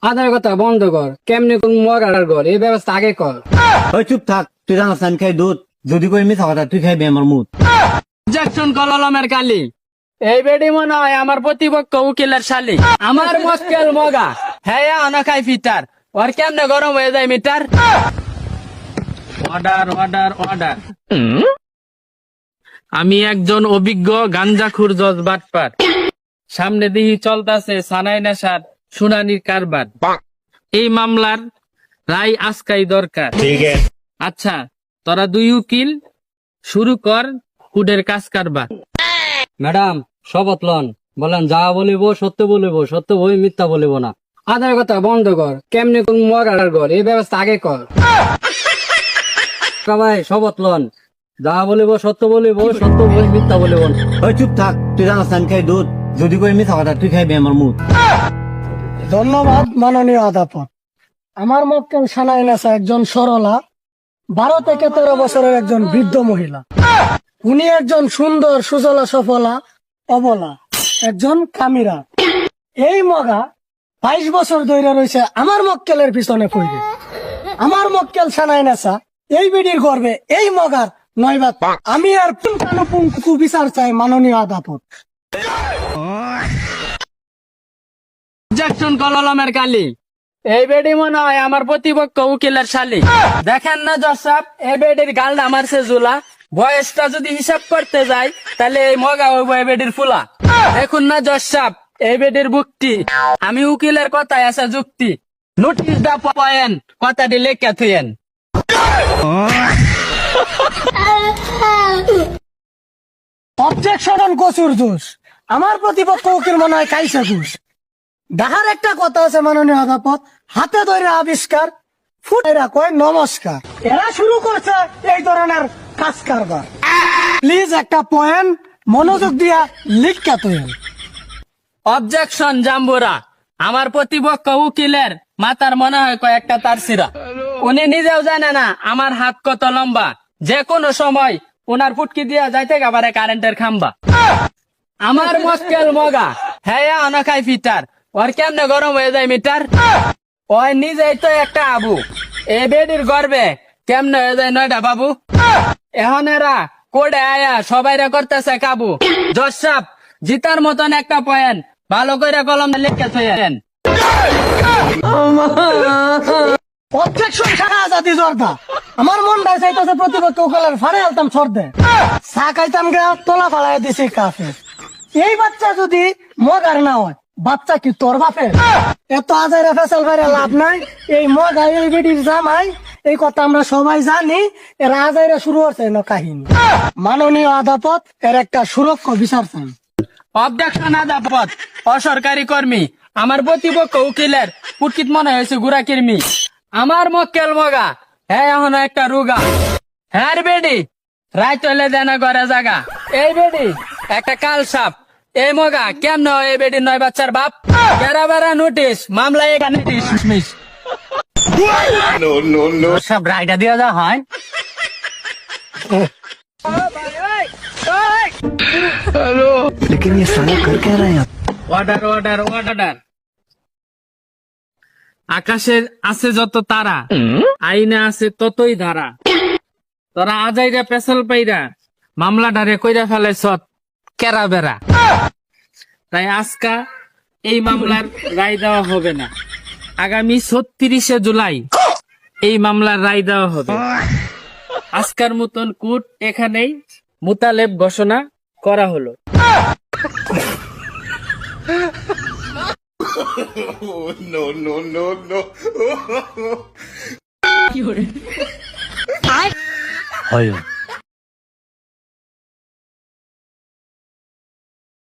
আধার কথা বন্ধ কর, কেমনি কোন মগার ঘর এই ব্যবস্থা আগে কর। ওই চুপ থাক, তুই জানাস আমি খাই দুধ, যদি কই মিথ্যা কথা তুই খাইবি আমার মুখ। অবজেকশন কলমের কালি। এই বেডি মনে হয় আমার প্রতিপক্ষ উকিলের শালি। আমার মক্কেল মগা, হ্যাঁ অনখাই ফিটার, ওর কেমনে গরম হয়ে যায় মিটার। Order order order. আমি একজন অভিজ্ঞ গাঞ্জাখুর জজ বাটপার, সামনে দিহি চলতাছে সানাই নেশার শুনানির কারবার। এই মামলার রায় আজকাই দরকার। আচ্ছা তোরা দুই উকিল শুরু কর কুডের কাজ কারবার। ম্যাডাম শপথ লন, বলেন যা বলিব সত্য বলিব, সত্য বই মিথ্যা বলিব না। আধার কথা বন্ধ কর, কেমনি কোন মগার ঘর এই ব্যবস্থা আগে কর। সবাই শপথ লন, যা বলিব সত্য বলিব, সত্য বই মিথ্যা বলিব না। ওই চুপ থাক, তুই জানাস আমি খাই দুধ, যদি কই মিথ্যা কথা তুই খাইবি আমার মুখ। ধন্যবাদ মাননীয় আদালত। আমার মক্কেল সানাই নেশা একজন সরলা 12 থেকে 13 বছরের একজন বৃদ্ধ মহিলা। উনি একজন সুন্দর সুজলা সফলা অবলা একজন কামিরা। এই মগা 22 বছর ধরে রয়েছে আমার মক্কেলের পিছনে পড়ে। আমার মক্কেল সানাই নেশা এই বিডির গর্বে এই মগার নয়বাদ। আমি আর পুঙ্খানুপুঙ্খু বিচার চাই মাননীয় আদালত। অবজেকশন কলমের কালি। এই বেডি মনে হয় আমার প্রতিপক্ষ উকিলের শালি। দেখেন না জজ সাহেব, এই বেডির গালটা মারছে জুলা। বয়সটা যদি হিসাব করতে যাই তাহলে এই মগা হইব এই বেডির ফুলা। দেখুন না জজ সাহেব, এই বেডির বুকটি। আমি উকিলের কথায় আছে যুক্তি। নোটিশ দা পয়েন্ট, কথাটি লেখা থুয়েন। অবজেকশন কচুর জুস। আমার প্রতিপক্ষ উকিল মনে হয় খাইছে ঘুষ। দেখার একটা কথা আছে মাননীয় আদালত, হাতে ধরে আবিষ্কার ফুটেরা কয় নমস্কার। এরা শুরু করছে এই ধরনের কাজ কারবার। প্লিজ একটা পয়েন্ট মনোযোগ দিয়া লিখা তুই। অবজেকশন জাম্বুরা। আমার প্রতিপক্ষ উকিলের মাথার মনে হয় কয়েকটা তার সিরা। উনি নিজেও জানে না আমার হাত কত লম্বা, যে কোনো সময় উনার ফুটকি দিয়া যাইতে পারে কারেন্টের খাম্বা। আমার মক্কেল মগা, হ্যাঁ অনখাই ফিটার, ওর কেমনে গরম হয়ে যায় মিটার। ওই নিজেই তো একটা আবু, এ বেডির গর্বে কেমনে হয়ে যায় 9টা বাবু। এখন এরা কোডে আয়া সবাইরা করতেছে কাবু। জজ সাহেব জিতার মতন একটা পয়েন্ট ভালো করে কলম লিখে থইয়েন। অবজেকশন ছাড়া আজাদি জর্দা। আমার মন চাইতেছে প্রতিপক্ষ উকিলের ফাড়ে আলতাম ছর্দে চা খাইতাম গা তোলা ফালাই দিছি কাফে। এই বাচ্চা যদি মগার না হয়, বাচ্চা কি তোর বাপের? এত আজাইরা ফেসাল বাইরে লাভ নাই। এই মগা এই বেটির জামাই, এই কথা আমরা সবাই জানি। এর আজাইরা শুরু হচ্ছে না কাহিনী। মাননীয় আদালত এর একটা সুরক্ষ বিচার চাই। অবজেকশন আদালত। অসরকারি কর্মী আমার প্রতিপক্ষ উকিলের পুটকিত মনে হয়েছে গুড়া কির্মি। আমার মক্কেল মগা, হ্যাঁ এখন একটা রুগা। হ্যাঁ বেডি রাইত হইলে দেনা করে জাগা। এই বেডি একটা কাল সাপ। এই মগা কেমন এই বেডি 9 বাচ্চার বাপ। বেড়া বেড়া নোটিশ, মামলা এখানে ডিসমিস। সব রায়টা দিয়ে যা হয়। Order order order. আকাশের আছে যত তারা, আইনে আছে ততই ধারা। তোরা আজাইরা পেছাল পাইরা মামলা ডারে কইরা ফেলে সৎ কেরা বেড়া। তাই আজকা এই মামলার রায় দেওয়া হবে না। আগামী 36শে জুলাই এই মামলার রায় দেওয়া হবে। আজকার মতন কোর্ট এখানেই মুতালেব ঘোষণা করা হলো। হয়